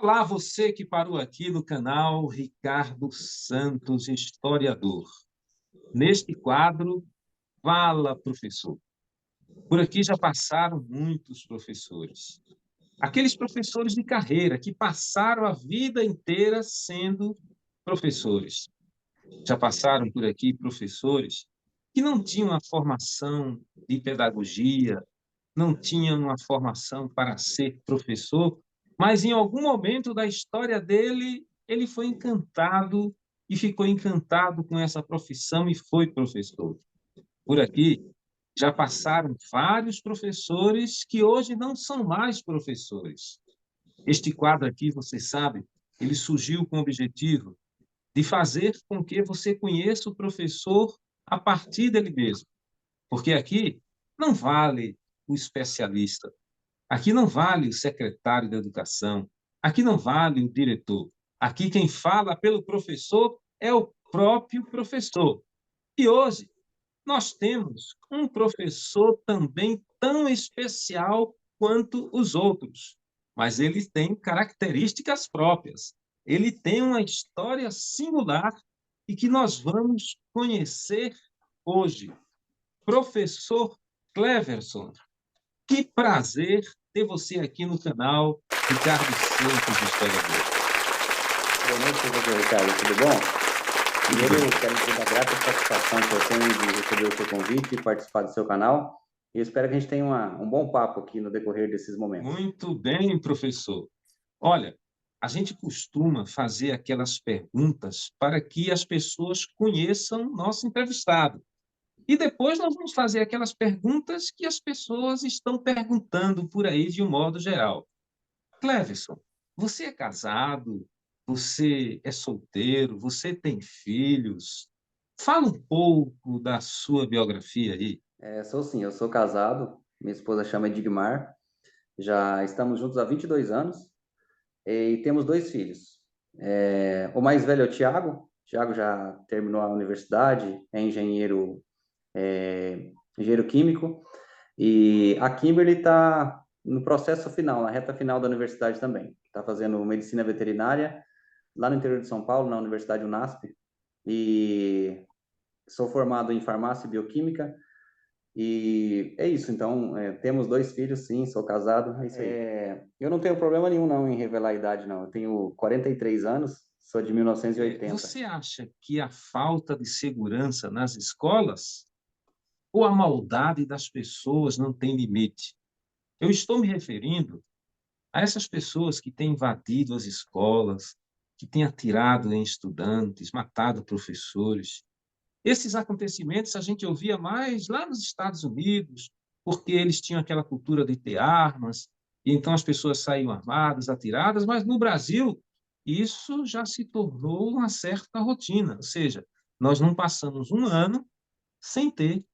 Olá, você que parou aqui no canal Ricardo Santos, historiador. Neste quadro, Fala Professor. Por aqui já passaram muitos professores. Aqueles professores de carreira que passaram a vida inteira sendo professores. Já passaram por aqui professores que não tinham a formação de pedagogia, não tinha uma formação para ser professor, mas em algum momento da história dele, ele foi encantado e ficou encantado com essa profissão e foi professor. Por aqui, já passaram vários professores que hoje não são mais professores. Este quadro aqui, você sabe, ele surgiu com o objetivo de fazer com que você conheça o professor a partir dele mesmo. Porque aqui não vale o especialista, aqui não vale o secretário de educação, aqui não vale o diretor. Aqui quem fala pelo professor é o próprio professor. E hoje nós temos um professor também tão especial quanto os outros, mas ele tem características próprias. Ele tem uma história singular e que nós vamos conhecer hoje. Professor Cleverson, que prazer ter você aqui no canal Ricardo Santos, historiador. Boa noite, professor Ricardo, tudo bom? Tudo Primeiro, bem? eu quero dizer da grata satisfação que eu tenho de receber o seu convite e participar do seu canal. E eu espero que a gente tenha um bom papo aqui no decorrer desses momentos. Muito bem, professor. Olha, a gente costuma fazer aquelas perguntas para que as pessoas conheçam nosso entrevistado. E depois nós vamos fazer aquelas perguntas que as pessoas estão perguntando por aí de um modo geral. Cleverson, você é casado? Você é solteiro? Você tem filhos? Fala um pouco da sua biografia aí. Sou sim, eu sou casado, minha esposa chama Edgmar, já estamos juntos há 22 anos e temos dois filhos. O mais velho é o Tiago já terminou a universidade, é engenheiro químico, e a Kimberly está no processo final, na reta final da universidade também. Está fazendo medicina veterinária lá no interior de São Paulo, na Universidade Unasp. E sou formado em farmácia e bioquímica. E é isso, então, temos dois filhos, sim, sou casado, é isso aí. Eu não tenho problema nenhum, não, em revelar a idade, não. Eu tenho 43 anos, sou de 1980. Você acha que a falta de segurança nas escolas ou a maldade das pessoas não tem limite? Eu estou me referindo a essas pessoas que têm invadido as escolas, que têm atirado em estudantes, matado professores. Esses acontecimentos a gente ouvia mais lá nos Estados Unidos, porque eles tinham aquela cultura de ter armas, e então as pessoas saíam armadas, atiradas, mas no Brasil isso já se tornou uma certa rotina, ou seja, nós não passamos um ano sem ter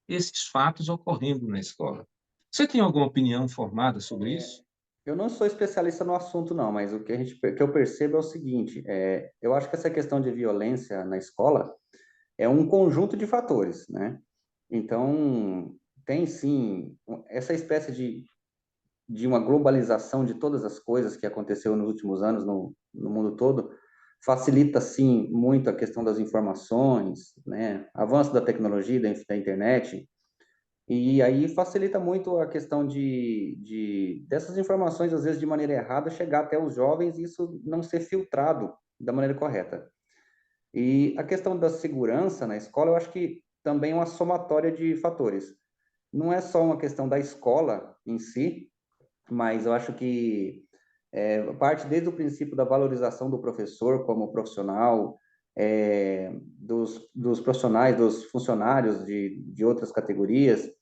esses fatos ocorrendo na escola. Você tem alguma opinião formada sobre isso? Eu não sou especialista no assunto, não, mas que eu percebo é o seguinte: eu acho que essa questão de violência na escola é um conjunto de fatores, né? Então, tem sim essa espécie de uma globalização de todas as coisas que aconteceu nos últimos anos no mundo todo, facilita sim muito a questão das informações, né? Avanço da tecnologia, da internet, e aí facilita muito a questão dessas informações, às vezes de maneira errada, chegar até os jovens e isso não ser filtrado da maneira correta. E a questão da segurança na escola, eu acho que também é uma somatória de fatores. Não é só uma questão da escola em si, mas eu acho que parte desde o princípio da valorização do professor como profissional, dos profissionais, dos funcionários de outras categorias,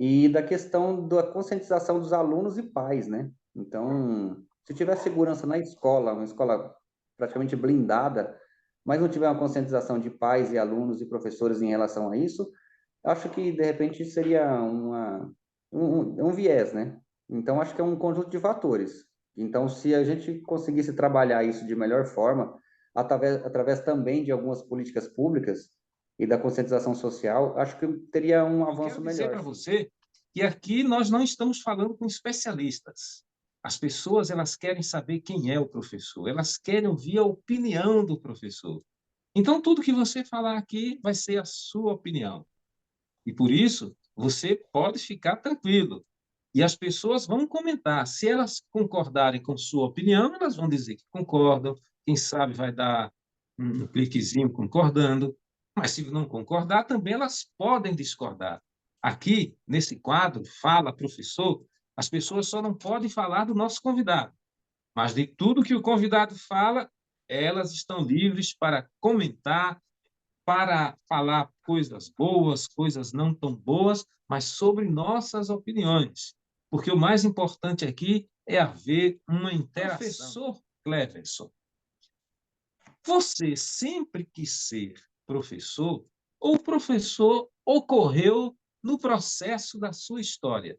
e da questão da conscientização dos alunos e pais, né? Então, se tiver segurança na escola, uma escola praticamente blindada, mas não tiver uma conscientização de pais e alunos e professores em relação a isso, acho que, de repente, seria um viés, né? Então, acho que é um conjunto de fatores. Então, se a gente conseguisse trabalhar isso de melhor forma, através também de algumas políticas públicas e da conscientização social, acho que teria um Eu quero avanço dizer melhor, para sim. você que aqui nós não estamos falando com especialistas. As pessoas, elas querem saber quem é o professor, elas querem ouvir a opinião do professor. Então, tudo que você falar aqui vai ser a sua opinião. E por isso, você pode ficar tranquilo. E as pessoas vão comentar. Se elas concordarem com sua opinião, elas vão dizer que concordam. Quem sabe vai dar um cliquezinho concordando. Mas se não concordar, também elas podem discordar. Aqui, nesse quadro, Fala Professor, as pessoas só não podem falar do nosso convidado. Mas de tudo que o convidado fala, elas estão livres para comentar, para falar coisas boas, coisas não tão boas, mas sobre nossas opiniões. Porque o mais importante aqui é haver uma interação. Professor Cleverson, você sempre quis ser professor ou o professor ocorreu no processo da sua história?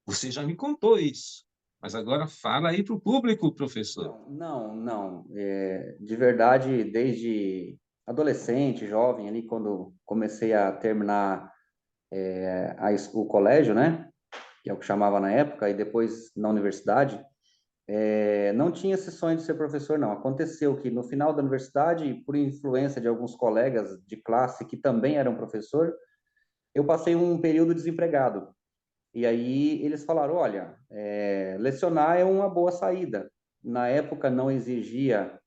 Você já me contou isso, mas agora fala aí para o público, professor. Não. De verdade, desde adolescente, jovem, ali, quando comecei a terminar o colégio, né? Que é o que chamava na época, e depois na universidade, não tinha esse sonho de ser professor, não. Aconteceu que no final da universidade, por influência de alguns colegas de classe que também eram professor, eu passei um período desempregado. E aí eles falaram, olha, lecionar é uma boa saída. Na época não exigia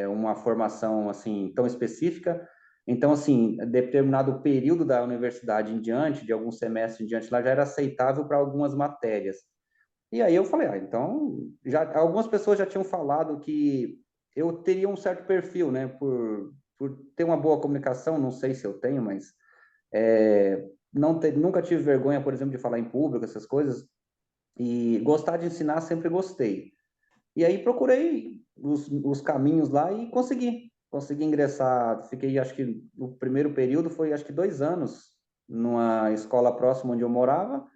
uma formação assim tão específica. Então, assim, determinado período da universidade em diante, de alguns semestres em diante, lá já era aceitável para algumas matérias. E aí eu falei, então, algumas pessoas já tinham falado que eu teria um certo perfil, né, por ter uma boa comunicação, não sei se eu tenho, mas nunca tive vergonha, por exemplo, de falar em público, essas coisas, e gostar de ensinar sempre gostei. E aí procurei os caminhos lá e consegui ingressar, fiquei, acho que, no primeiro período foi, acho que 2 anos, numa escola próxima onde eu morava,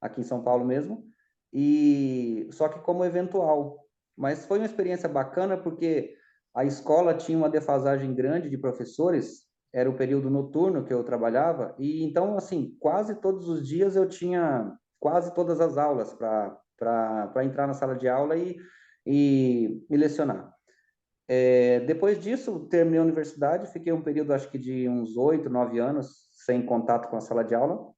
aqui em São Paulo mesmo, e só que como eventual. Mas foi uma experiência bacana porque a escola tinha uma defasagem grande de professores, era o período noturno que eu trabalhava, e então, assim, quase todos os dias eu tinha quase todas as aulas para entrar na sala de aula e lecionar. Depois disso, terminei a universidade, fiquei um período, acho que de uns 8, 9 anos, sem contato com a sala de aula,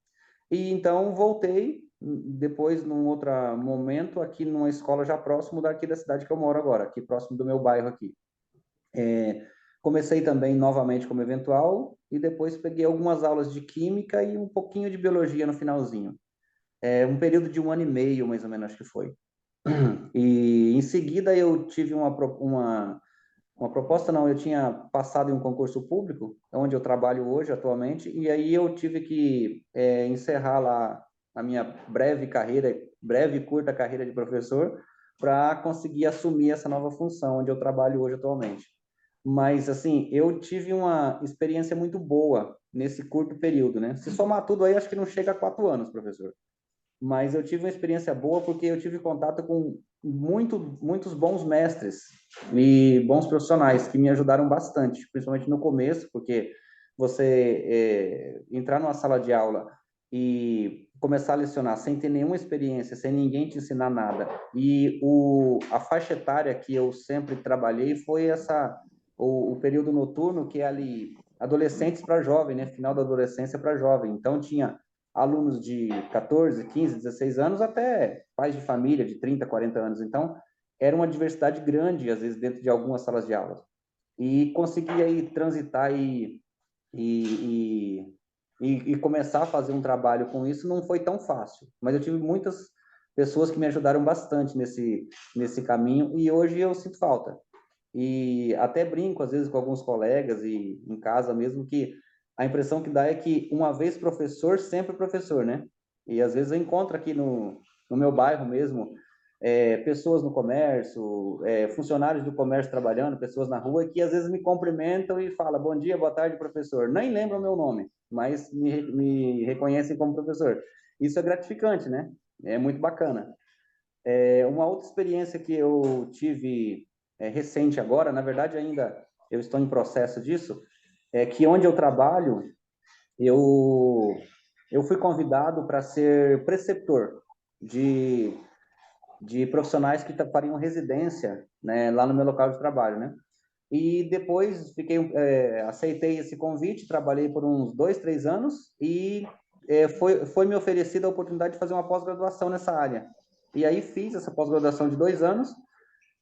e então voltei depois, num outro momento, aqui numa escola já próximo daqui da cidade que eu moro agora, aqui próximo do meu bairro aqui. Comecei também novamente como eventual e depois peguei algumas aulas de química e um pouquinho de biologia no finalzinho. Um período de 1 ano e meio, mais ou menos, acho que foi. E em seguida eu tive uma proposta, não, eu tinha passado em um concurso público, onde eu trabalho hoje atualmente, e aí eu tive que encerrar lá a minha breve e curta carreira de professor, para conseguir assumir essa nova função, onde eu trabalho hoje atualmente. Mas, assim, eu tive uma experiência muito boa nesse curto período, né? Se somar tudo aí, acho que não chega a 4 anos, professor. Mas eu tive uma experiência boa porque eu tive contato com muitos bons mestres e bons profissionais que me ajudaram bastante, principalmente no começo, porque você entrar numa sala de aula e começar a lecionar sem ter nenhuma experiência, sem ninguém te ensinar nada, e a faixa etária que eu sempre trabalhei foi o período noturno, que é ali adolescentes para jovem, né? Final da adolescência para jovem. Então tinha alunos de 14, 15, 16 anos, até pais de família de 30, 40 anos. Então, era uma diversidade grande, às vezes, dentro de algumas salas de aula. E conseguir aí transitar e, e começar a fazer um trabalho com isso não foi tão fácil. Mas eu tive muitas pessoas que me ajudaram bastante nesse caminho e hoje eu sinto falta. E até brinco, às vezes, com alguns colegas e em casa mesmo, que a impressão que dá é que uma vez professor, sempre professor, né? E às vezes eu encontro aqui no meu bairro mesmo, pessoas no comércio, funcionários do comércio trabalhando, pessoas na rua, que às vezes me cumprimentam e falam bom dia, boa tarde, professor. Nem lembram o meu nome, mas me reconhecem como professor. Isso é gratificante, né? É muito bacana. Uma outra experiência que eu tive recente agora, na verdade ainda eu estou em processo disso, é que onde eu trabalho, eu, eu fui convidado para ser preceptor de de profissionais que fariam residência, né, lá no meu local de trabalho, né? E depois aceitei esse convite, trabalhei por uns 2, 3 anos e foi me oferecida a oportunidade de fazer uma pós-graduação nessa área. E aí fiz essa pós-graduação de 2 anos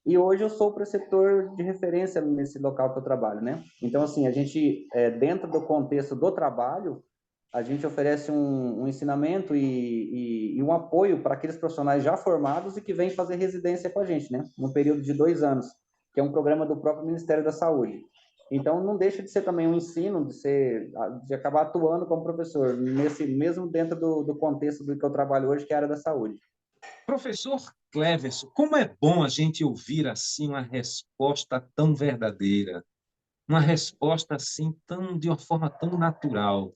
e hoje eu sou preceptor de referência nesse local que eu trabalho, né? Então, assim, a gente, dentro do contexto do trabalho, a gente oferece um ensinamento e um apoio para aqueles profissionais já formados e que vêm fazer residência com a gente, né? No período de 2 anos, que é um programa do próprio Ministério da Saúde. Então, não deixa de ser também um ensino, de acabar atuando como professor, mesmo dentro do contexto do que eu trabalho hoje, que é a área da saúde. Professor Cleverson, como é bom a gente ouvir assim uma resposta tão verdadeira, uma resposta assim tão de uma forma tão natural.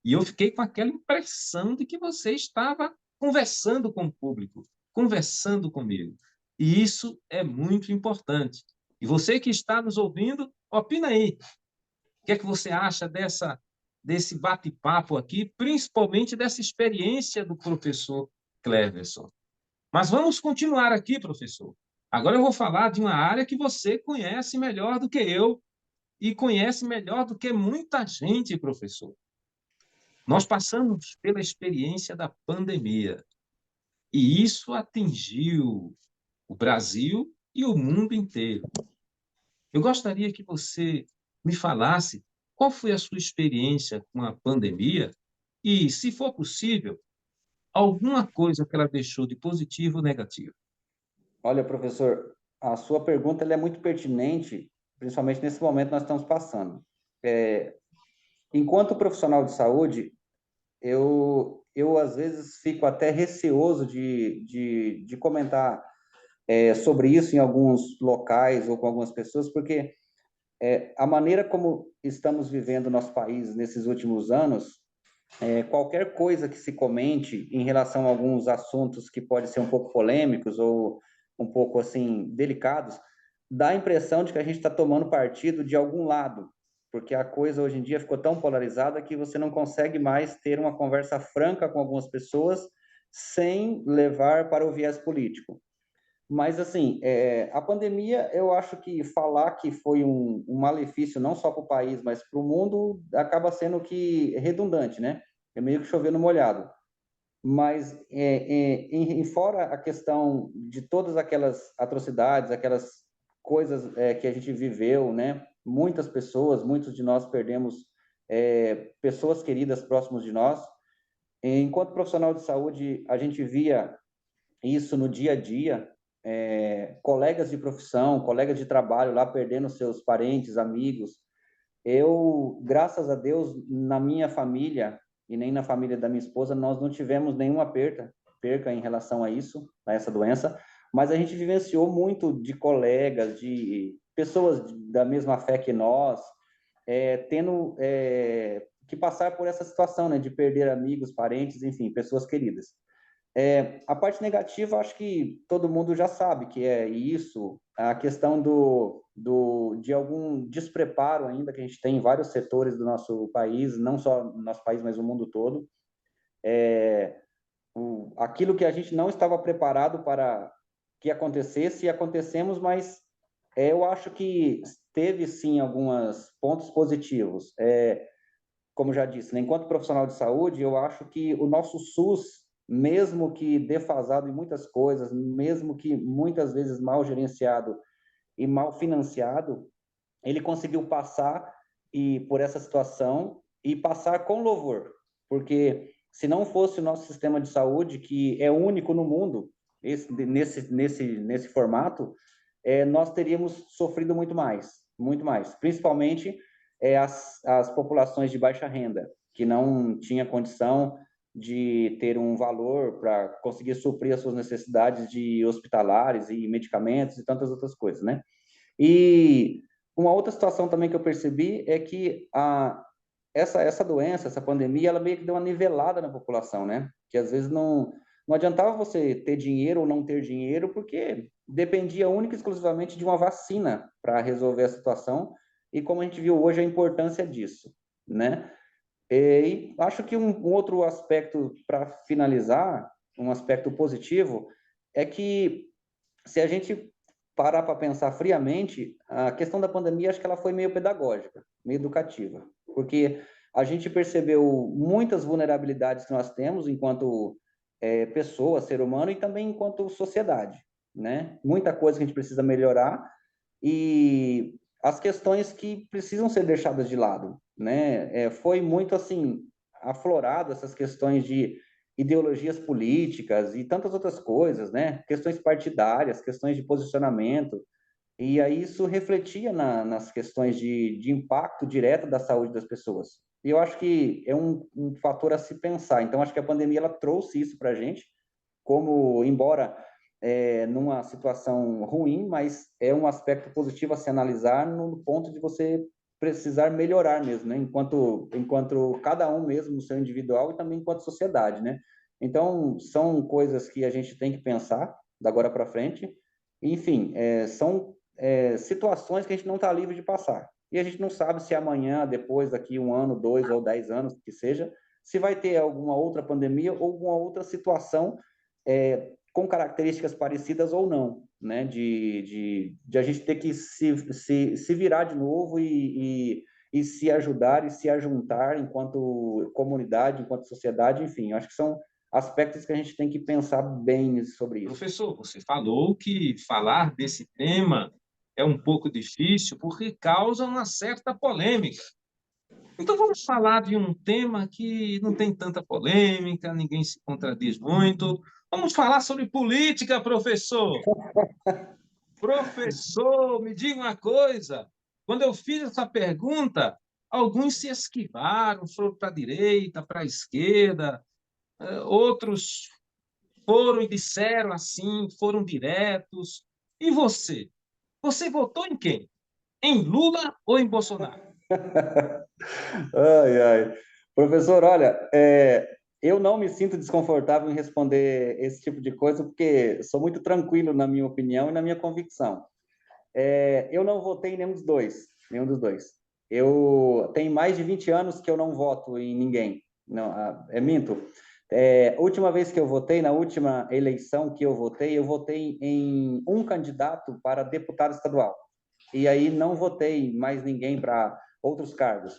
E eu fiquei com aquela impressão de que você estava conversando com o público, conversando comigo. E isso é muito importante. E você que está nos ouvindo, opina aí. O que é que você acha desse bate-papo aqui, principalmente dessa experiência do professor Cleverson? Mas vamos continuar aqui, professor. Agora eu vou falar de uma área que você conhece melhor do que eu e conhece melhor do que muita gente, professor. Nós passamos pela experiência da pandemia e isso atingiu o Brasil e o mundo inteiro. Eu gostaria que você me falasse qual foi a sua experiência com a pandemia e, se for possível, alguma coisa que ela deixou de positivo ou negativo. Olha, professor, a sua pergunta ela é muito pertinente, principalmente nesse momento que nós estamos passando. Enquanto profissional de saúde, eu às vezes fico até receoso de comentar sobre isso em alguns locais ou com algumas pessoas, porque a maneira como estamos vivendo o nosso país nesses últimos anos, qualquer coisa que se comente em relação a alguns assuntos que podem ser um pouco polêmicos ou um pouco assim delicados, dá a impressão de que a gente está tomando partido de algum lado, porque a coisa hoje em dia ficou tão polarizada que você não consegue mais ter uma conversa franca com algumas pessoas sem levar para o viés político. Mas, assim, a pandemia, eu acho que falar que foi um malefício não só para o país, mas para o mundo, acaba sendo que redundante, né? É meio que chover no molhado. Mas, fora a questão de todas aquelas atrocidades, aquelas coisas que a gente viveu, né? Muitas pessoas, muitos de nós perdemos pessoas queridas próximos de nós. Enquanto profissional de saúde, a gente via isso no dia a dia, colegas de profissão, colegas de trabalho lá perdendo seus parentes, amigos. Eu, graças a Deus, na minha família e nem na família da minha esposa, nós não tivemos nenhuma perca em relação a isso, a essa doença, mas a gente vivenciou muito de colegas, de pessoas da mesma fé que nós, tendo que passar por essa situação, né, de perder amigos, parentes, enfim, pessoas queridas. A parte negativa, acho que todo mundo já sabe que é isso, a questão de algum despreparo ainda que a gente tem em vários setores do nosso país, não só no nosso país, mas no mundo todo. Aquilo que a gente não estava preparado para que acontecesse, e acontecemos, mas eu acho que teve sim alguns pontos positivos. Como já disse, né, enquanto profissional de saúde, eu acho que o nosso SUS, mesmo que defasado em muitas coisas, mesmo que muitas vezes mal gerenciado e mal financiado, ele conseguiu passar por essa situação e passar com louvor, porque se não fosse o nosso sistema de saúde, que é único no mundo, nesse formato, nós teríamos sofrido muito mais, principalmente as populações de baixa renda, que não tinha condição de ter um valor para conseguir suprir as suas necessidades de hospitalares e medicamentos e tantas outras coisas, né? E uma outra situação também que eu percebi é que essa doença, essa pandemia, ela meio que deu uma nivelada na população, né? Que às vezes não adiantava você ter dinheiro ou não ter dinheiro, porque dependia única e exclusivamente de uma vacina para resolver a situação. E como a gente viu hoje, a importância disso, né? E acho que um outro aspecto, para finalizar, um aspecto positivo, é que, se a gente parar para pensar friamente, a questão da pandemia, acho que ela foi meio pedagógica, meio educativa, porque a gente percebeu muitas vulnerabilidades que nós temos enquanto pessoa, ser humano, e também enquanto sociedade, né? Muita coisa que a gente precisa melhorar e as questões que precisam ser deixadas de lado, né? Foi muito, assim, aflorado essas questões de ideologias políticas e tantas outras coisas, né? Questões partidárias, questões de posicionamento, e aí isso refletia nas questões de impacto direto da saúde das pessoas. E eu acho que é um fator a se pensar. Então, acho que a pandemia ela trouxe isso para a gente, como, embora numa situação ruim, mas é um aspecto positivo a se analisar no ponto de você precisar melhorar mesmo, né? Enquanto cada um mesmo no seu individual e também enquanto sociedade, né? Então, são coisas que a gente tem que pensar da agora para frente. Enfim, são situações que a gente não está livre de passar. E a gente não sabe se amanhã, depois, daqui 1 ano, 2 ou 10 anos, que seja, se vai ter alguma outra pandemia ou alguma outra situação com características parecidas ou não, né? De a gente ter que se virar de novo e se ajudar e se ajuntar enquanto comunidade, enquanto sociedade, enfim, acho que são aspectos que a gente tem que pensar bem sobre isso. Professor, você falou que falar desse tema é um pouco difícil porque causa uma certa polêmica. Então, vamos falar de um tema que não tem tanta polêmica, ninguém se contradiz muito. Vamos falar sobre política, professor. Professor, me diga uma coisa. Quando eu fiz essa pergunta, alguns se esquivaram, foram para a direita, para a esquerda, outros foram e disseram assim, foram diretos. E você? Você votou em quem? Em Lula ou em Bolsonaro? Ai, ai. Professor, olha, eu não me sinto desconfortável em responder esse tipo de coisa, porque sou muito tranquilo na minha opinião e na minha convicção. Eu não votei em nenhum dos dois, nenhum dos dois. Eu tenho mais de 20 anos que eu não voto em ninguém. Não, minto. A última vez que eu votei, na última eleição que eu votei em um candidato para deputado estadual. E aí não votei mais ninguém para outros cargos.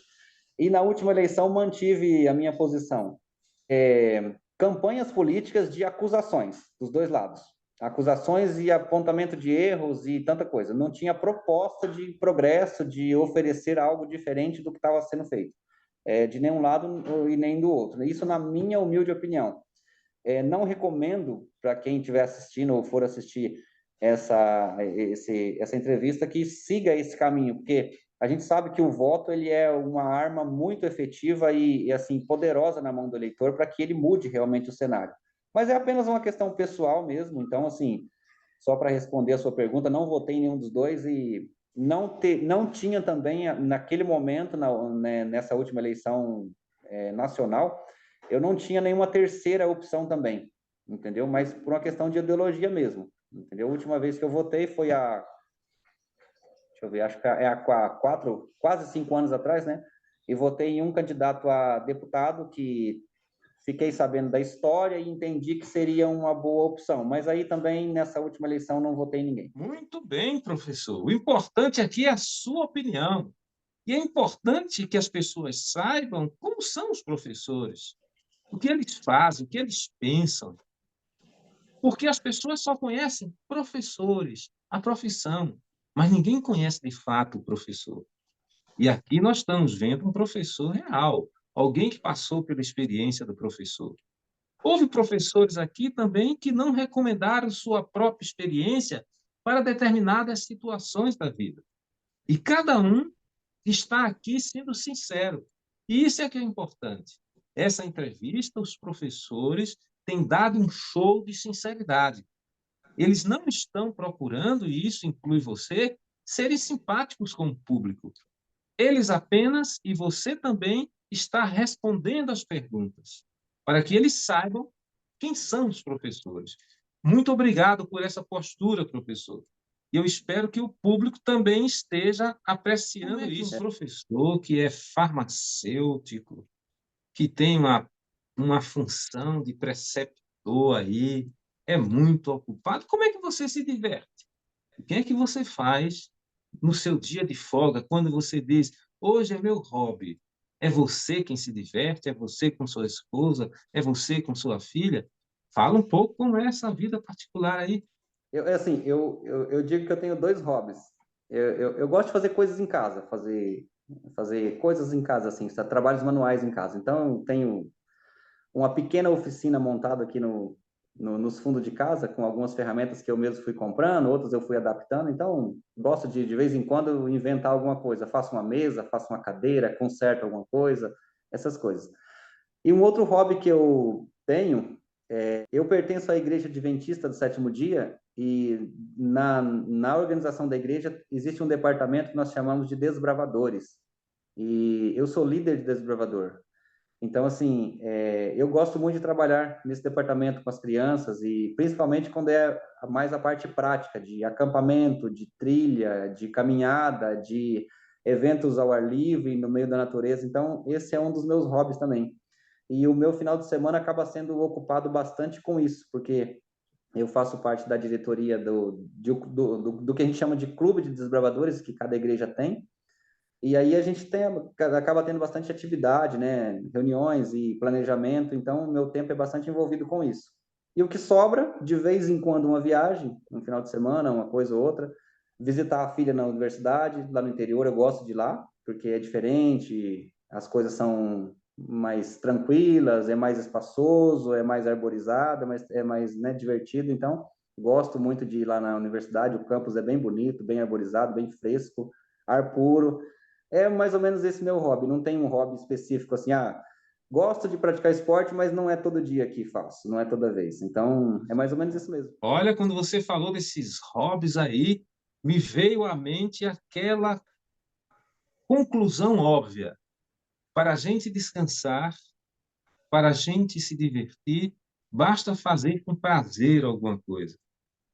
E na última eleição mantive a minha posição. Campanhas políticas de acusações dos dois lados. Acusações e apontamento de erros e tanta coisa. Não tinha proposta de progresso, de oferecer algo diferente do que estava sendo feito. De nenhum lado e nem do outro. Isso na minha humilde opinião. Não recomendo para quem estiver assistindo ou for assistir essa entrevista que siga esse caminho, porque a gente sabe que o voto ele é uma arma muito efetiva e assim poderosa na mão do eleitor para que ele mude realmente o cenário. Mas é apenas uma questão pessoal mesmo. Então, assim, só para responder a sua pergunta, não votei em nenhum dos dois e não tinha também naquele momento nessa última eleição nacional, eu não tinha nenhuma terceira opção também, entendeu? Mas por uma questão de ideologia mesmo, entendeu? A última vez que eu votei foi deixa eu ver, acho que há 4, quase 5 anos atrás, né? E votei em um candidato a deputado que fiquei sabendo da história e entendi que seria uma boa opção. Mas aí também, nessa última eleição, não votei em ninguém. Muito bem, professor. O importante aqui é a sua opinião. E é importante que as pessoas saibam como são os professores, o que eles fazem, o que eles pensam. Porque as pessoas só conhecem professores, a profissão, mas ninguém conhece de fato o professor. E aqui nós estamos vendo um professor real, alguém que passou pela experiência do professor. Houve professores aqui também que não recomendaram sua própria experiência para determinadas situações da vida. E cada um está aqui sendo sincero. E isso é que é importante. Essa entrevista, os professores têm dado um show de sinceridade. Eles não estão procurando, e isso inclui você, serem simpáticos com o público. Eles apenas, e você também, está respondendo às perguntas, para que eles saibam quem são os professores. Muito obrigado por essa postura, professor. E eu espero que o público também esteja apreciando isso. Um professor que é farmacêutico, que tem uma função de preceptor aí, é muito ocupado. Como é que você se diverte? O que é que você faz no seu dia de folga, quando você diz, hoje é meu hobby? É você quem se diverte? É você com sua esposa? É você com sua filha? Fala um pouco como é essa vida particular aí. Eu digo que eu tenho dois hobbies. Eu gosto de fazer coisas em casa, fazer coisas em casa, assim, trabalhos manuais em casa. Então, eu tenho uma pequena oficina montada aqui nos fundos de casa, com algumas ferramentas que eu mesmo fui comprando, outras eu fui adaptando. Então, gosto de vez em quando, inventar alguma coisa. Faço uma mesa, faço uma cadeira, conserto alguma coisa, essas coisas. E um outro hobby que eu tenho, eu pertenço à Igreja Adventista do Sétimo Dia, e na organização da igreja existe um departamento que nós chamamos de desbravadores. E eu sou líder de desbravador. Então, assim, eu gosto muito de trabalhar nesse departamento com as crianças, e principalmente quando é mais a parte prática, de acampamento, de trilha, de caminhada, de eventos ao ar livre, no meio da natureza. Então, esse é um dos meus hobbies também. E o meu final de semana acaba sendo ocupado bastante com isso, porque eu faço parte da diretoria do que a gente chama de clube de desbravadores, que cada igreja tem. E aí a gente acaba tendo bastante atividade, né? Reuniões e planejamento, então o meu tempo é bastante envolvido com isso. E o que sobra, de vez em quando, uma viagem, um final de semana, uma coisa ou outra, visitar a filha na universidade, lá no interior, eu gosto de ir lá, porque é diferente, as coisas são mais tranquilas, é mais espaçoso, é mais arborizado, é mais, né, divertido, então gosto muito de ir lá na universidade, o campus é bem bonito, bem arborizado, bem fresco, ar puro. É mais ou menos esse meu hobby. Não tem um hobby específico assim, gosto de praticar esporte, mas não é todo dia que faço, não é toda vez. Então, é mais ou menos isso mesmo. Olha, quando você falou desses hobbies aí, me veio à mente aquela conclusão óbvia. Para a gente descansar, para a gente se divertir, basta fazer com prazer alguma coisa.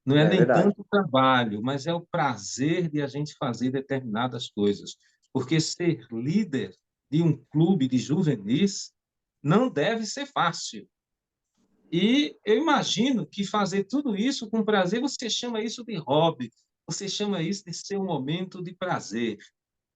Não é É nem verdade. tanto o trabalho, mas é o prazer de a gente fazer determinadas coisas. Porque ser líder de um clube de juvenis não deve ser fácil. E eu imagino que fazer tudo isso com prazer, você chama isso de hobby, você chama isso de ser um momento de prazer.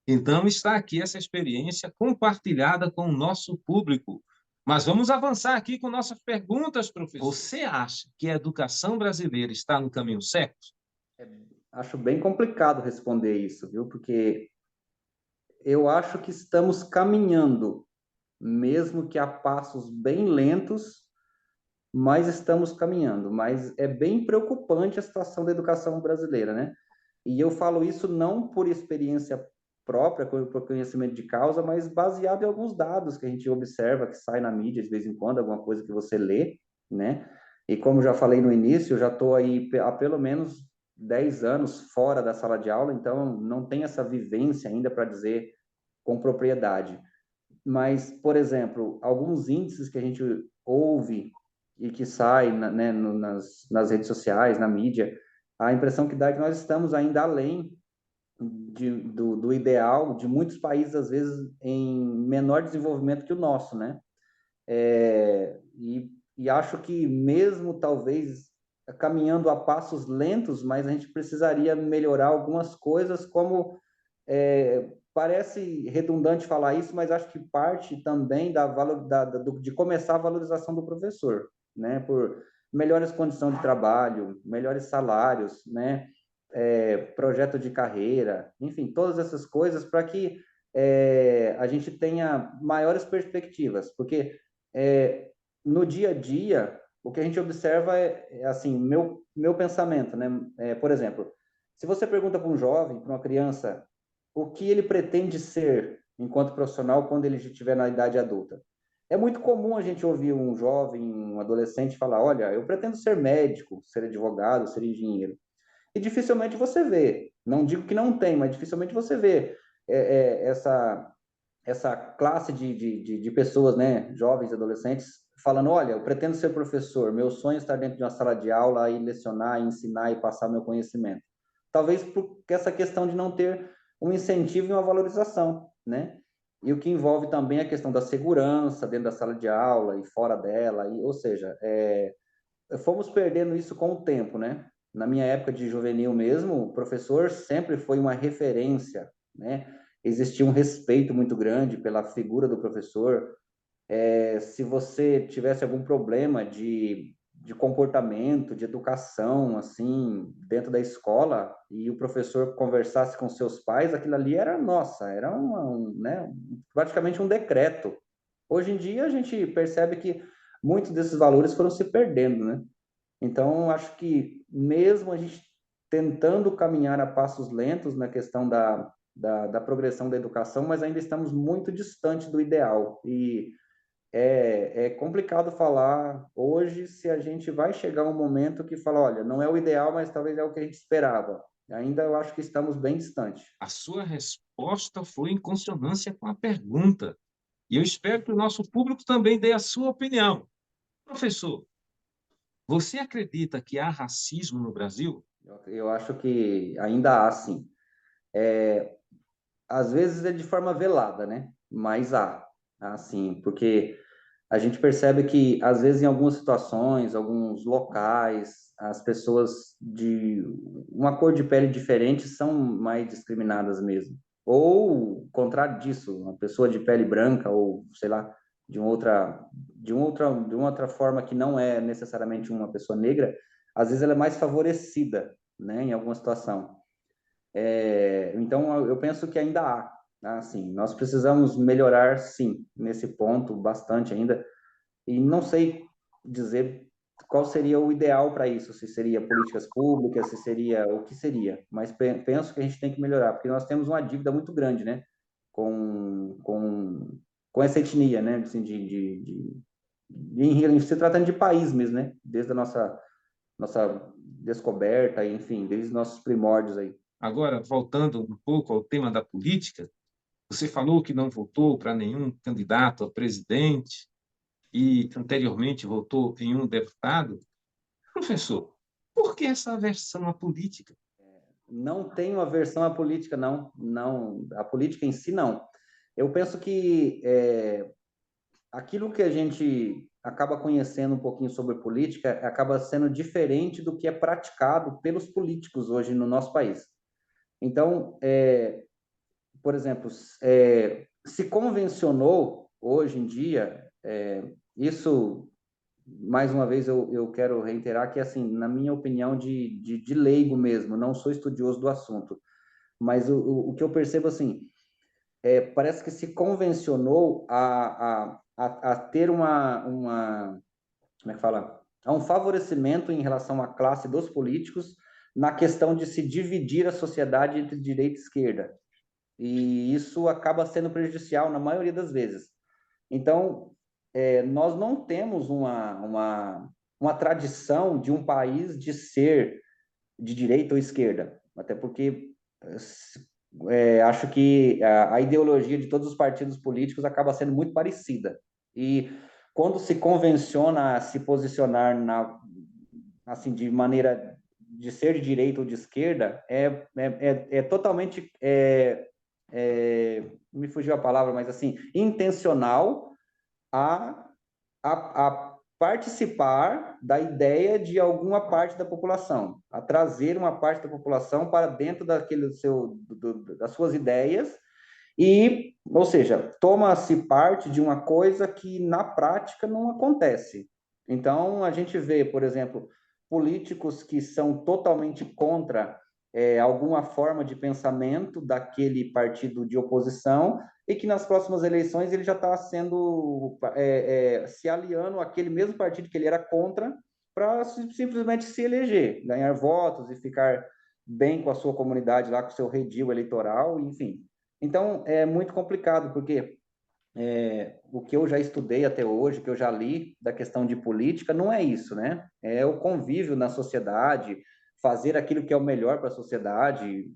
Então, está aqui essa experiência compartilhada com o nosso público. Mas vamos avançar aqui com nossas perguntas, professor. Você acha que a educação brasileira está no caminho certo? Acho bem complicado responder isso, viu? Porque eu acho que estamos caminhando, mesmo que a passos bem lentos, mas estamos caminhando. Mas é bem preocupante a situação da educação brasileira, né? E eu falo isso não por experiência própria, por conhecimento de causa, mas baseado em alguns dados que a gente observa, que sai na mídia de vez em quando, alguma coisa que você lê, né? E como já falei no início, eu já estou aí há pelo menos 10 anos fora da sala de aula, então não tem essa vivência ainda para dizer com propriedade. Mas, por exemplo, alguns índices que a gente ouve e que sai, né, nas redes sociais, na mídia, a impressão que dá é que nós estamos ainda além do ideal de muitos países, às vezes, em menor desenvolvimento que o nosso, né? E acho que mesmo, talvez, caminhando a passos lentos, mas a gente precisaria melhorar algumas coisas, como parece redundante falar isso, mas acho que parte também de começar a valorização do professor, né? Por melhores condições de trabalho, melhores salários, né? Projeto de carreira, enfim, todas essas coisas para que a gente tenha maiores perspectivas, porque no dia a dia o que a gente observa assim, meu pensamento, né? Por exemplo, se você pergunta para um jovem, para uma criança, o que ele pretende ser enquanto profissional quando ele estiver na idade adulta. É muito comum a gente ouvir um jovem, um adolescente falar: olha, eu pretendo ser médico, ser advogado, ser engenheiro. E dificilmente você vê, não digo que não tem, mas dificilmente você vê essa classe de pessoas, né, jovens, adolescentes, falando: olha, eu pretendo ser professor, meu sonho é estar dentro de uma sala de aula e lecionar, ensinar e passar meu conhecimento. Talvez por essa questão de não ter um incentivo e uma valorização, né? E o que envolve também a questão da segurança dentro da sala de aula e fora dela, ou seja, fomos perdendo isso com o tempo, né? Na minha época de juvenil mesmo, o professor sempre foi uma referência, né? Existia um respeito muito grande pela figura do professor. Se você tivesse algum problema de comportamento, de educação, assim, dentro da escola, e o professor conversasse com seus pais, aquilo ali era nossa, era né, praticamente um decreto. Hoje em dia, a gente percebe que muitos desses valores foram se perdendo, né? Então, acho que mesmo a gente tentando caminhar a passos lentos na questão da progressão da educação, mas ainda estamos muito distante do ideal. E é complicado falar hoje se a gente vai chegar a um momento que fala, olha, não é o ideal, mas talvez é o que a gente esperava. Ainda eu acho que estamos bem distantes. A sua resposta foi em consonância com a pergunta. E eu espero que o nosso público também dê a sua opinião. Professor, você acredita que há racismo no Brasil? Eu acho que ainda há, sim. Às vezes é de forma velada, né? Mas há sim, porque a gente percebe que, às vezes, em algumas situações, alguns locais, as pessoas de uma cor de pele diferente são mais discriminadas mesmo. Ou, o contrário disso, uma pessoa de pele branca ou, sei lá, de uma outra forma que não é necessariamente uma pessoa negra, às vezes ela é mais favorecida, né, em alguma situação. Então, eu penso que ainda há, assim, nós precisamos melhorar, sim, nesse ponto, bastante ainda, e não sei dizer qual seria o ideal para isso, se seria políticas públicas, se seria o que seria, mas penso que a gente tem que melhorar, porque nós temos uma dívida muito grande, né, com, com, com essa etnia, né, assim, em se tratando de país mesmo, né, desde a nossa descoberta, enfim, desde os nossos primórdios aí. Agora, voltando um pouco ao tema da política, você falou que não votou para nenhum candidato a presidente e anteriormente votou em um deputado. Professor, por que essa aversão à política? Não tenho aversão à política, não. Não, a política em si, não. Eu penso que aquilo que a gente acaba conhecendo um pouquinho sobre política acaba sendo diferente do que é praticado pelos políticos hoje no nosso país. Então, por exemplo, se convencionou hoje em dia, isso, mais uma vez, eu quero reiterar que, assim, na minha opinião de leigo mesmo, não sou estudioso do assunto, mas o que eu percebo, assim, parece que se convencionou a ter como é que fala? A um favorecimento em relação à classe dos políticos na questão de se dividir a sociedade entre direita e esquerda. E isso acaba sendo prejudicial na maioria das vezes. Então, nós não temos uma tradição de um país de ser de direita ou esquerda, até porque acho que a ideologia de todos os partidos políticos acaba sendo muito parecida. E quando se convenciona a se posicionar assim, de maneira de ser de direita ou de esquerda, é totalmente, me fugiu a palavra, mas assim, intencional a, a participar da ideia de alguma parte da população, a trazer uma parte da população para dentro das suas ideias e, ou seja, toma-se parte de uma coisa que na prática não acontece. Então, a gente vê, por exemplo, políticos que são totalmente contra alguma forma de pensamento daquele partido de oposição e que nas próximas eleições ele já está se aliando àquele mesmo partido que ele era contra para simplesmente se eleger, ganhar votos e ficar bem com a sua comunidade lá, com o seu redil eleitoral, enfim. Então, é muito complicado, porque o que eu já estudei até hoje, que eu já li da questão de política, não é isso, né? É o convívio na sociedade, fazer aquilo que é o melhor para a sociedade,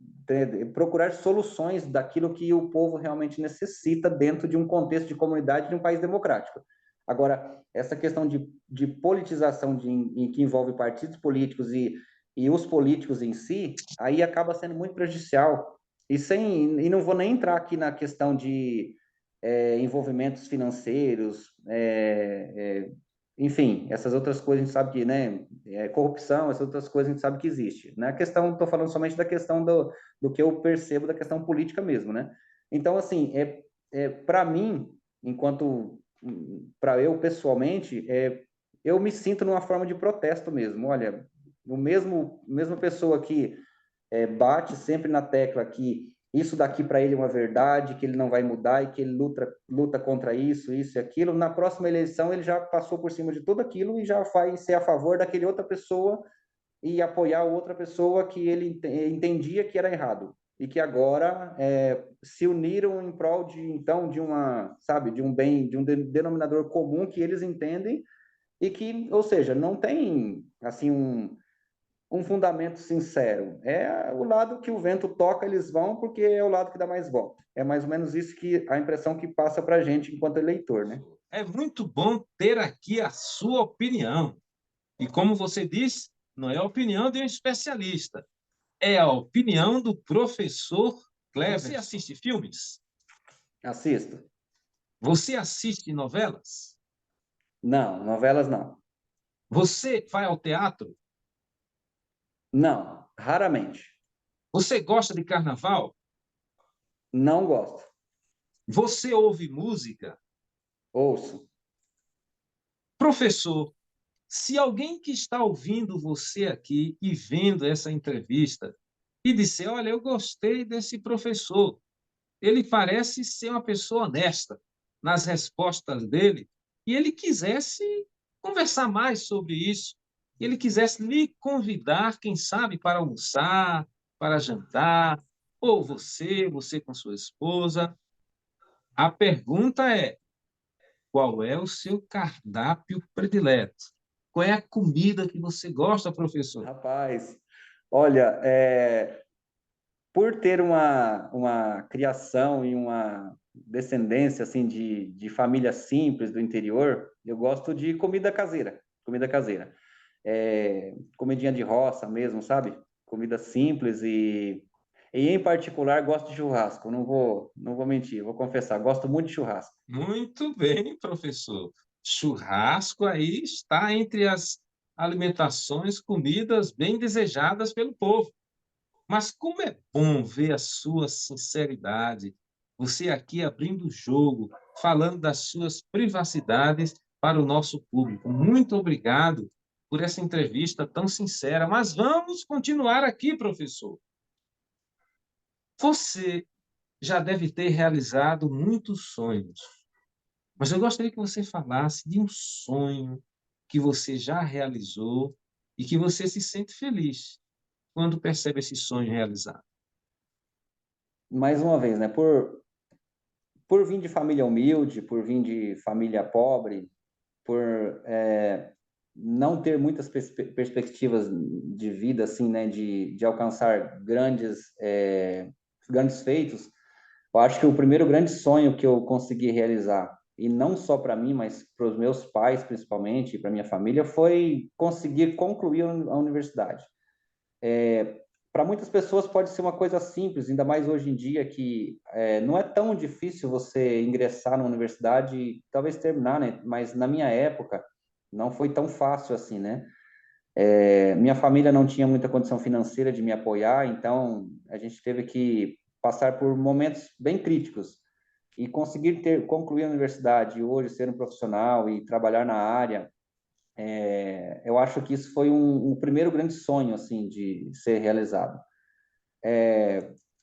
procurar soluções daquilo que o povo realmente necessita dentro de um contexto de comunidade de um país democrático. Agora, essa questão de politização que envolve partidos políticos e os políticos em si, aí acaba sendo muito prejudicial. E não vou nem entrar aqui na questão de envolvimentos financeiros, enfim, essas outras coisas a gente sabe que, né, corrupção, essas outras coisas a gente sabe que existe. Na questão, estou falando somente da questão do que eu percebo da questão política mesmo, né? Então, assim, para mim, enquanto, para eu pessoalmente, eu me sinto numa forma de protesto mesmo. Olha, mesma pessoa que bate sempre na tecla que isso daqui para ele é uma verdade, que ele não vai mudar e que ele luta contra isso e aquilo. Na próxima eleição, ele já passou por cima de tudo aquilo e já vai ser a favor daquele outra pessoa e apoiar outra pessoa que ele entendia que era errado e que agora se uniram em prol de, então, de uma, sabe, de um bem, de um denominador comum que eles entendem e que, ou seja, não tem, assim, um fundamento sincero. É o lado que o vento toca, eles vão, porque é o lado que dá mais voto. É mais ou menos isso que a impressão que passa para a gente enquanto eleitor, né? É muito bom ter aqui a sua opinião. E como você disse, não é a opinião de um especialista, é a opinião do professor Cleber. Você assiste filmes? Assisto. Você assiste novelas? Não, novelas não. Você vai ao teatro? Não, raramente. Você gosta de carnaval? Não gosto. Você ouve música? Ouço. Professor, se alguém que está ouvindo você aqui e vendo essa entrevista e disser, olha, eu gostei desse professor, ele parece ser uma pessoa honesta nas respostas dele, e ele quisesse conversar mais sobre isso, ele quisesse lhe convidar, quem sabe, para almoçar, para jantar, ou você com sua esposa. A pergunta é: qual é o seu cardápio predileto? Qual é a comida que você gosta, professor? Rapaz, olha, por ter uma criação e uma descendência assim de família simples do interior, eu gosto de comida caseira, comida caseira. Comidinha de roça mesmo, sabe? Comida simples e em particular gosto de churrasco. Não vou mentir, vou confessar, gosto muito de churrasco. Muito bem, professor. Churrasco aí está entre as alimentações, comidas bem desejadas pelo povo. Mas como é bom ver a sua sinceridade, você aqui abrindo o jogo, falando das suas privacidades para o nosso público. Muito obrigado por essa entrevista tão sincera. Mas vamos continuar aqui, professor. Você já deve ter realizado muitos sonhos, mas eu gostaria que você falasse de um sonho que você já realizou e que você se sente feliz quando percebe esse sonho realizado. Mais uma vez, né? Por vir de família humilde, por vir de família pobre, por não ter muitas perspectivas de vida, assim, né? De alcançar grandes feitos. Eu acho que o primeiro grande sonho que eu consegui realizar, e não só para mim, mas para os meus pais, principalmente, e para minha família, foi conseguir concluir a universidade. Para muitas pessoas pode ser uma coisa simples, ainda mais hoje em dia que não é tão difícil você ingressar na universidade e talvez terminar, né? Mas na minha época não foi tão fácil assim, né? Minha família não tinha muita condição financeira de me apoiar, então a gente teve que passar por momentos bem críticos e conseguir concluir a universidade e hoje ser um profissional e trabalhar na área, eu acho que isso foi um primeiro grande sonho assim de ser realizado.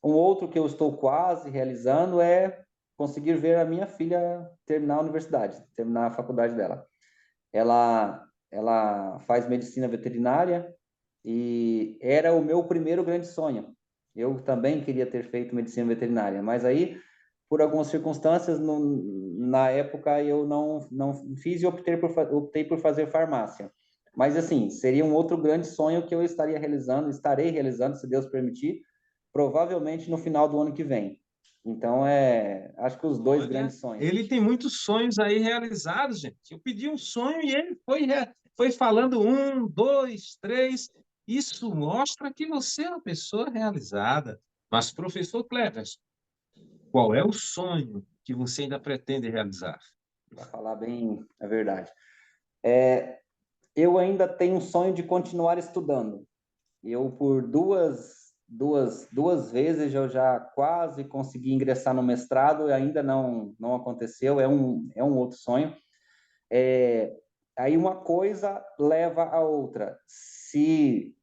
Um outro que eu estou quase realizando é conseguir ver a minha filha terminar a universidade, terminar a faculdade dela. Ela faz medicina veterinária e era o meu primeiro grande sonho. Eu também queria ter feito medicina veterinária, mas aí, por algumas circunstâncias, na época eu não fiz e optei por fazer farmácia. Mas, assim, seria um outro grande sonho que eu estarei realizando, se Deus permitir, provavelmente no final do ano que vem. Então, acho que os dois Olha, grandes sonhos. ele tem muitos sonhos aí realizados, gente. Eu pedi um sonho e ele foi falando um, dois, três. Isso mostra que você é uma pessoa realizada. Mas, professor Cleves, qual é o sonho que você ainda pretende realizar? Para falar bem a verdade. Eu ainda tenho um sonho de continuar estudando. Eu, por duas vezes, eu já quase consegui ingressar no mestrado e ainda não aconteceu. É um outro sonho. Aí uma coisa leva a outra. Se,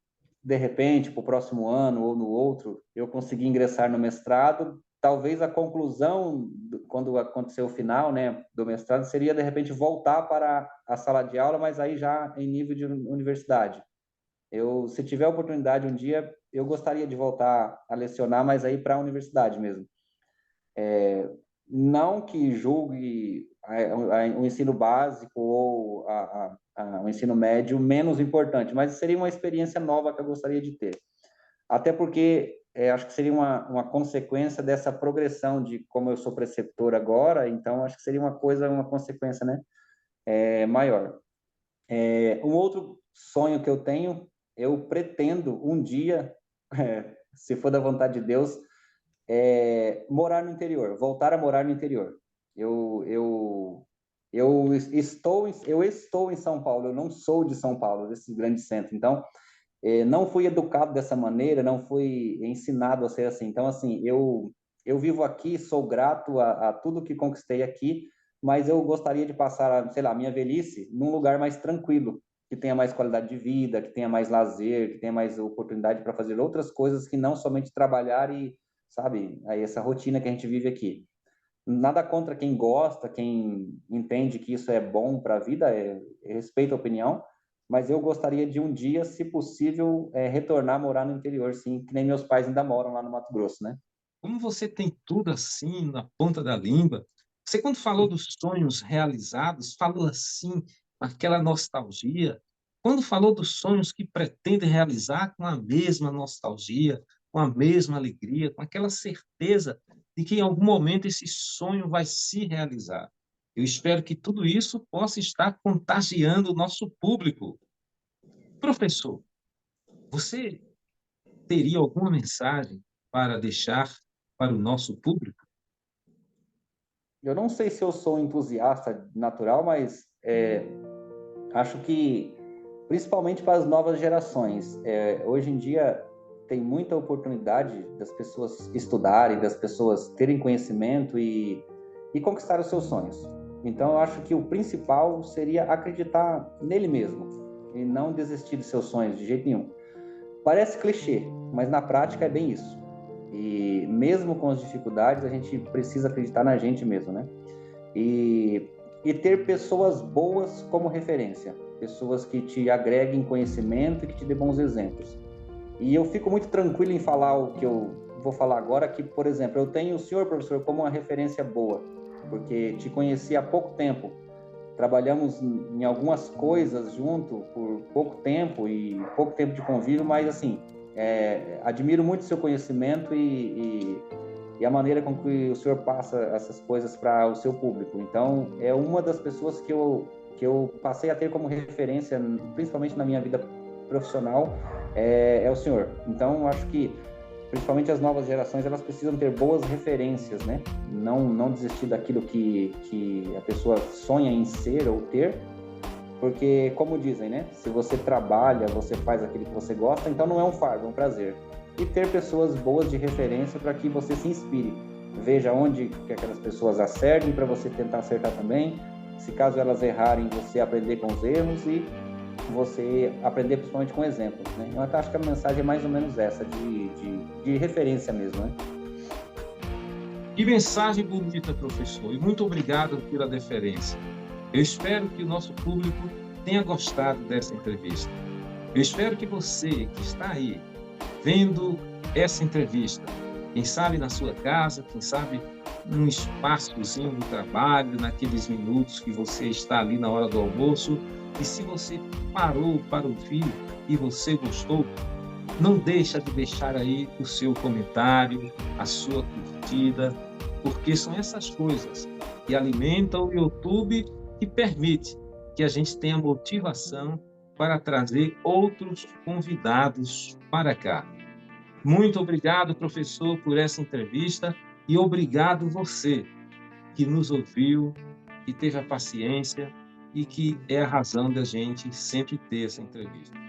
de repente, para o próximo ano ou no outro, eu conseguir ingressar no mestrado, talvez a conclusão, quando acontecer o final, né, do mestrado, seria, de repente, voltar para a sala de aula, mas aí já em nível de universidade. Se tiver a oportunidade um dia, eu gostaria de voltar a lecionar, mas aí para a universidade mesmo. Não que julgue o ensino básico ou o ensino médio menos importante, mas seria uma experiência nova que eu gostaria de ter. Até porque acho que seria uma consequência dessa progressão de como eu sou preceptor agora, então acho que seria uma consequência, né, maior. Um outro sonho que eu tenho, eu pretendo um dia, se for da vontade de Deus, morar no interior, voltar a morar no interior. Eu estou em São Paulo, eu não sou de São Paulo, desse grande centro. Então, não fui educado dessa maneira, não fui ensinado a ser assim. Então, assim, eu vivo aqui, sou grato a tudo que conquistei aqui, mas eu gostaria de passar, sei lá, minha velhice num lugar mais tranquilo, que tenha mais qualidade de vida, que tenha mais lazer, que tenha mais oportunidade para fazer outras coisas que não somente trabalhar e, sabe, aí essa rotina que a gente vive aqui. Nada contra quem gosta, quem entende que isso é bom para a vida, respeito a opinião, mas eu gostaria de um dia, se possível, retornar a morar no interior, sim, que nem meus pais ainda moram lá no Mato Grosso, né? Como você tem tudo assim na ponta da língua. Você, quando falou dos sonhos realizados, falou assim, com aquela nostalgia. Quando falou dos sonhos que pretende realizar com a mesma nostalgia, com a mesma alegria, com aquela certeza de que em algum momento esse sonho vai se realizar. Eu espero que tudo isso possa estar contagiando o nosso público. Professor, você teria alguma mensagem para deixar para o nosso público? Eu não sei se eu sou um entusiasta natural, mas acho que, principalmente para as novas gerações, hoje em dia tem muita oportunidade das pessoas estudarem, das pessoas terem conhecimento e conquistar os seus sonhos. Então, eu acho que o principal seria acreditar nele mesmo e não desistir de seus sonhos de jeito nenhum. Parece clichê, mas na prática é bem isso. E mesmo com as dificuldades, a gente precisa acreditar na gente mesmo, né? E, e ter pessoas boas como referência, pessoas que te agreguem conhecimento e que te dê bons exemplos. E eu fico muito tranquilo em falar o que eu vou falar agora, que, por exemplo, eu tenho o senhor, professor, como uma referência boa, porque te conheci há pouco tempo, trabalhamos em algumas coisas junto por pouco tempo e pouco tempo de convívio, mas assim, admiro muito seu conhecimento e a maneira com que o senhor passa essas coisas para o seu público. Então, é uma das pessoas que eu passei a ter como referência, principalmente na minha vida profissional, é o senhor. Então, acho que principalmente as novas gerações, elas precisam ter boas referências, né? Não desistir daquilo que a pessoa sonha em ser ou ter, porque, como dizem, né? Se você trabalha, você faz aquilo que você gosta, então não é um fardo, é um prazer. E ter pessoas boas de referência para que você se inspire. Veja onde que aquelas pessoas acertem para você tentar acertar também. Se caso elas errarem, você aprender com os erros e você aprender principalmente com exemplos, né? Eu acho que a mensagem é mais ou menos essa, de referência mesmo, né? Que mensagem bonita, professor, e muito obrigado pela deferência. Eu espero que o nosso público tenha gostado dessa entrevista. Eu espero que você que está aí vendo essa entrevista, quem sabe na sua casa, quem sabe num espaçozinho no trabalho, naqueles minutos que você está ali na hora do almoço, e se você parou para ouvir e você gostou, não deixa de deixar aí o seu comentário, a sua curtida, porque são essas coisas que alimentam o YouTube e permite que a gente tenha motivação para trazer outros convidados para cá. Muito obrigado, professor, por essa entrevista e obrigado você que nos ouviu, que teve a paciência e que é a razão da gente sempre ter essa entrevista.